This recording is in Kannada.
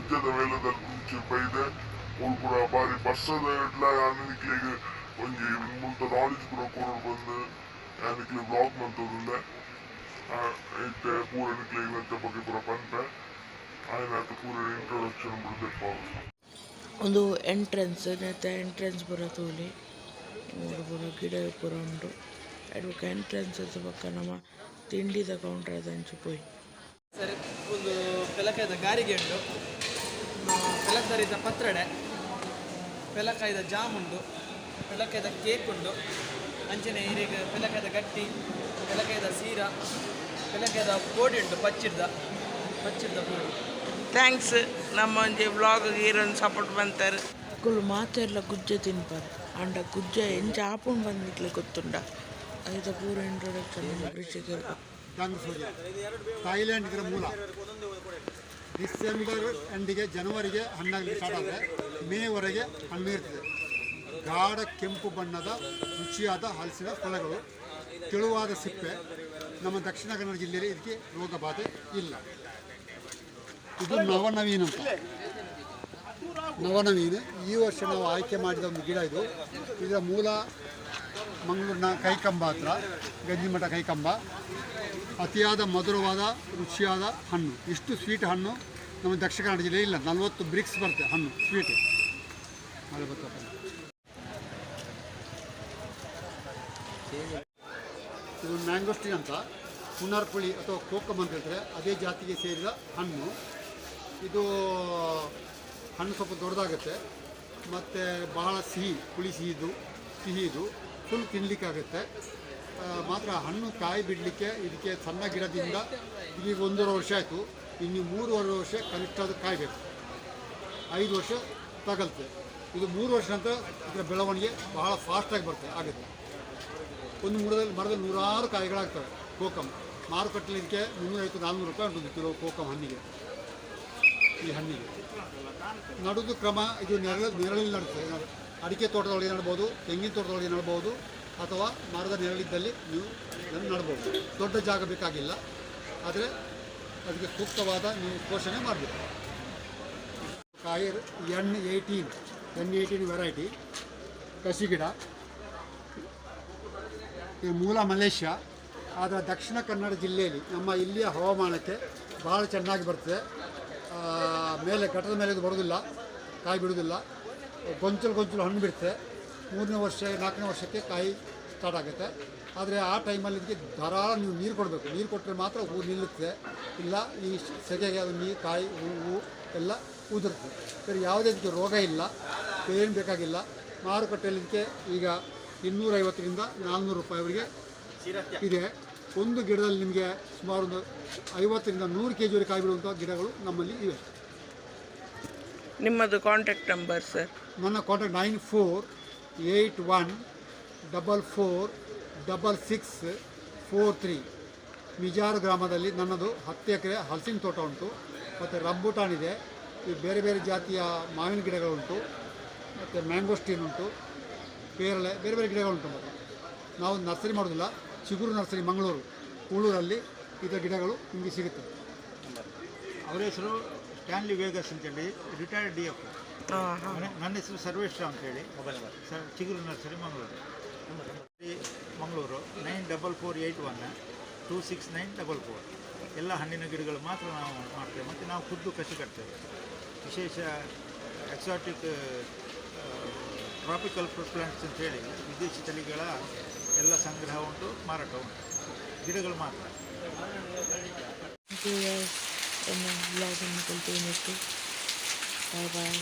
గుజ్జద వేలదల గురించి పైదే వాళ్ళు కూడా ಬಾರಿ ಬಸ್ಸದ ಎಡ್ಲ ಯಾನಿಕ್ಲಿಗೆ ಒಂಜಿ ಮುಂತ ನಾಲೆಜ್ ಕೂಡ ಕೊರಡು ಬಂದು ಯಾನಿಕ್ಲಿ ಬ್ಲಾಗ್ ಮಂತದುಂಡೆ ಐತೆ ಪೂರ ನಿಕ್ಲಿಗೆ ವೆಚ್ಚ ಬಗ್ಗೆ ಪೂರ ಪಂಪೆ ಆಯ್ನಾತ ಪೂರ ಇಂಟ್ರೊಡಕ್ಷನ್ ಬಿಡ್ಬೇಕು ಒಂದು ಎಂಟ್ರೆನ್ಸ್ ನೆತ್ತ ಎಂಟ್ರೆನ್ಸ್ ಪೂರ ತೋಲಿ ಪೂರ ಗಿಡ ಪೂರ ಉಂಟು ಅಡ್ವಕ ಎಂಟ್ರೆನ್ಸ್ ಪಕ್ಕ ನಮ್ಮ ತಿಂಡಿದ ಕೌಂಟರ್ ಅದಂಚು ಪೋಯಿ ಸರಿ ಒಂದು ಪೆಲಕಾಯ್ದ ಗಾರಿಗೆ ಉಂಟು ಪೆಲಕರಿದ ಪತ್ರಡೆ ಪೆಲಕಾಯ್ದ ಜಾಮ್ ಉಂಟು ಪೆಲಕಾಯ್ದ ಕೇಕ್ ಉಂಟು ಅಂಚನೆ ಹಿರಿಗೆ ಪೆಲಕಾಯ್ದ ಗಟ್ಟಿ ಪೆಲಕಾಯ್ದ ಸೀರಾ ಪೆಲಕಾಯ್ದ ಬೋಡಿ ಉಂಟು ಪಚ್ಚಿಡ್ದ ಬೋಡಿ ಥ್ಯಾಂಕ್ಸ್ ನಮ್ಮ ಒಂಜಿ ವ್ಲಾಗ್ಗೆ ಈರೊಂದು ಸಪೋರ್ಟ್ ಬಂತಾರೆ ಕುಲು ಮಾತೆರ್ಲ ಗುಜ್ಜ ತಿನ್ಪಾರು ಅಂಡ ಗುಜ್ಜ ಎಂಚ ಆಪುಂಡು ಬಂದಿಕ್ಲೆ ಗೊತ್ತುಂಡ ಐದ ಪೂರ ಇಂಟ್ರೊಡಕ್ಷನ್ ಕೃಷಿಕರು ಥಾಯ್ಲ್ಯಾಂಡ್ ಇದರ ಮೂಲ ಡಿಸೆಂಬರ್ ಎಂಡಿಗೆ ಜನವರಿಗೆ ಹಣ್ಣಾಗಲಿಕ್ಕೆ ಸ್ಟಾರ್ಟ್ ಆದರೆ ಮೇವರೆಗೆ ಹಣ್ಣು ಇರ್ತದೆ. ಗಾಢ ಕೆಂಪು ಬಣ್ಣದ ರುಚಿಯಾದ ಹಲಸಿನ ಫಲಗಳು, ತೆಳುವಾದ ಸಿಪ್ಪೆ. ನಮ್ಮ ದಕ್ಷಿಣ ಕನ್ನಡ ಜಿಲ್ಲೆಯಲ್ಲಿ ಇದಕ್ಕೆ ರೋಗ ಬಾಧೆ ಇಲ್ಲ. ಇದು ನವನವೀನ್ ಅಂತ. ನವನವೀನ್ ಈ ವರ್ಷ ನಾವು ಆಯ್ಕೆ ಮಾಡಿದ ಒಂದು ಗಿಡ ಇದು. ಇದರ ಮೂಲ ಮಂಗಳೂರಿನ ಕೈಕಂಬ ಹತ್ರ, ಗಂಜಿಮಠ ಕೈಕಂಬ. ಅತಿಯಾದ ಮಧುರವಾದ ರುಚಿಯಾದ ಹಣ್ಣು. ಇಷ್ಟು ಸ್ವೀಟ್ ಹಣ್ಣು ನಮ್ಮ ದಕ್ಷಿಣ ಕನ್ನಡ ಜಿಲ್ಲೆಯಲ್ಲಿ ಇಲ್ಲ. 40 ಬ್ರಿಕ್ಸ್ ಬರುತ್ತೆ ಹಣ್ಣು ಸ್ವೀಟ್. ಮಳೆ ಬರ್ತಪ್ಪ. ಇದು ಮ್ಯಾಂಗೋಸ್ಟಿನ್ ಅಂತ, ಪುನರ್ಪುಳಿ ಅಥವಾ ಕೋಕಮ್ ಅಂತ ಹೇಳ್ತಾರೆ, ಅದೇ ಜಾತಿಗೆ ಸೇರಿದ ಹಣ್ಣು. ಇದು ಹಣ್ಣು ಸ್ವಲ್ಪ ದೊಡ್ಡದಾಗುತ್ತೆ ಮತ್ತು ಬಹಳ ಹುಳಿ ಸಿಹಿ ಇದು ಫುಲ್ ತಿನ್ನಲಿಕ್ಕಾಗುತ್ತೆ. ಮಾತ್ರ ಹಣ್ಣು ಕಾಯಿ ಬಿಡಲಿಕ್ಕೆ ಇದಕ್ಕೆ ಸಣ್ಣ ಗಿಡದಿಂದ ಈಗ 1.5 ವರ್ಷ ಆಯಿತು. ಇನ್ನು 3.5 ವರ್ಷ ಕನಿಷ್ಠ ಅದು ಕಾಯಬೇಕು. 5 ವರ್ಷ ತಗಲ್ತೆ. ಇದು 3 ವರ್ಷ ನಂತರ ಇದರ ಬೆಳವಣಿಗೆ ಬಹಳ ಫಾಸ್ಟಾಗಿ ಆಗುತ್ತೆ. ಒಂದು ಮರದಲ್ಲಿ 100 ಕಾಯಿಗಳಾಗ್ತವೆ. ಕೋಕಮ್ ಮಾರುಕಟ್ಟೆಯಲ್ಲಿ ಇದಕ್ಕೆ 350-400 ರೂಪಾಯಿ ಉಂಟು ಕಿಲೋ ಕೋಕಮ್ ಹಣ್ಣಿಗೆ. ಈ ಹಣ್ಣಿಗೆ ನಡುವುದು ಕ್ರಮ ಇದು ನೆರಳಲ್ಲಿ ನಡುತ್ತೆ. ಅಡಿಕೆ ತೋಟದೊಳಗೆ ನಡ್ಬೋದು, ತೆಂಗಿನ ತೋಟದೊಳಗೆ ನಡ್ಬೋದು, ಅಥವಾ ಮರದ ನೆರಳಿದ್ದಲ್ಲಿ ನೀವು ಇದನ್ನು ನಡ್ಬೋದು. ದೊಡ್ಡ ಜಾಗ ಬೇಕಾಗಿಲ್ಲ, ಆದರೆ ಅದಕ್ಕೆ ಸೂಕ್ತವಾದ ನೀವು ಪೋಷಣೆ ಮಾಡಬೇಕು. ಕಾಯಿ N18 ವೆರೈಟಿ ಕಸಿ ಗಿಡ. ಈ ಮೂಲ ಮಲೇಷ್ಯಾ, ಆದರೆ ದಕ್ಷಿಣ ಕನ್ನಡ ಜಿಲ್ಲೆಯಲ್ಲಿ ನಮ್ಮ ಇಲ್ಲಿಯ ಹವಾಮಾನಕ್ಕೆ ಭಾಳ ಚೆನ್ನಾಗಿ ಬರ್ತದೆ. ಮೇಲೆ ಘಟ್ಟದ ಮೇಲೆ ಇದು ಬರೋದಿಲ್ಲ, ಕಾಯಿ ಬಿಡೋದಿಲ್ಲ. ಗೊಂಚಲು ಹಣ್ಣು ಬಿಡುತ್ತೆ. 3ನೇ ವರ್ಷ 4ನೇ ವರ್ಷಕ್ಕೆ ಕಾಯಿ ಸ್ಟಾರ್ಟ್ ಆಗುತ್ತೆ. ಆದರೆ ಆ ಟೈಮಲ್ಲಿ ಇದಕ್ಕೆ ಧಾರಾಳ ನೀವು ನೀರು ಕೊಡಬೇಕು. ನೀರು ಕೊಟ್ಟರೆ ಮಾತ್ರ ಹೂ ನಿಲ್ಲುತ್ತೆ. ಇಲ್ಲ ಈ ಸೆಕೆಗೆ ಅದು ನೀರು, ಕಾಯಿ, ಹೂವು ಎಲ್ಲ ಉದುರುತ್ತೆ. ಸರಿ, ಯಾವುದೇ ಇದಕ್ಕೆ ರೋಗ ಇಲ್ಲ, ಏನು ಬೇಕಾಗಿಲ್ಲ. ಮಾರುಕಟ್ಟೆಯಲ್ಲಿ ಇದಕ್ಕೆ ಈಗ 250-400 ರೂಪಾಯಿವರೆಗೆ ಇದೆ. ಒಂದು ಗಿಡದಲ್ಲಿ ನಿಮಗೆ ಸುಮಾರು ಒಂದು 50-100 kg ಕಾಯಿ ಬಿಡುವಂಥ ಗಿಡಗಳು ನಮ್ಮಲ್ಲಿ ಇವೆ. ನಿಮ್ಮದು ಕಾಂಟ್ಯಾಕ್ಟ್ ನಂಬರ್ ಸರ್? ನನ್ನ ಕಾಂಟ್ಯಾಕ್ಟ್ 9481446643. ಮಿಜಾರು ಗ್ರಾಮದಲ್ಲಿ ನನ್ನದು 10 ಎಕರೆ ಹಲಸಿನ ತೋಟ ಉಂಟು. ಮತ್ತು ರಂಬುಟಾನ್ ಇದೆ. ಈ ಬೇರೆ ಬೇರೆ ಜಾತಿಯ ಮಾವಿನ ಗಿಡಗಳುಂಟು, ಮತ್ತು ಮ್ಯಾಂಗೋಸ್ಟೀನ್ ಉಂಟು, ಪೇರಳೆ, ಬೇರೆ ಬೇರೆ ಗಿಡಗಳುಂಟು. ಮತ್ತು ನಾವು ನರ್ಸರಿ ಮಾಡೋದಿಲ್ಲ. ಚಿಗುರು ನರ್ಸರಿ ಮಂಗಳೂರು, ಉಳೂರಲ್ಲಿ ಇದರ ಗಿಡಗಳು ನಿಮಗೆ ಸಿಗುತ್ತವೆ. ಅವರ ಹೆಸರು ಸ್ಟ್ಯಾನ್ಲಿ ವೇಗಸ್ ಅಂತೇಳಿ, ರಿಟೈರ್ಡ್ DF. ನನ್ನ ಹೆಸರು ಸರ್ವೇಶ್ವರ ಅಂತೇಳಿ, ಚಿಗುರು ನರ್ಸರಿ ಮಂಗಳೂರು. 9448126944. ಎಲ್ಲ ಹಣ್ಣಿನ ಗಿಡಗಳು ಮಾತ್ರ ನಾವು ಮಾಡ್ತೇವೆ. ಮತ್ತು ನಾವು ಖುದ್ದು ಕಸಿ ಕಟ್ತೇವೆ. ವಿಶೇಷ ಎಕ್ಸಾಟಿಕ್ ಟ್ರಾಪಿಕಲ್ ಫ್ರೂಟ್ ಪ್ಲಾಂಟ್ಸ್ ಅಂತೇಳಿ ವಿದೇಶಿ ತಳಿಗಳ ಎಲ್ಲ ಸಂಗ್ರಹ ಉಂಟು, ಮಾರಾಟ ಉಂಟು. ಗಿಡಗಳು ಮಾತ್ರ. ಬ್ಲಾಗ್ ಬಾಯ್ ಬಾಯ್.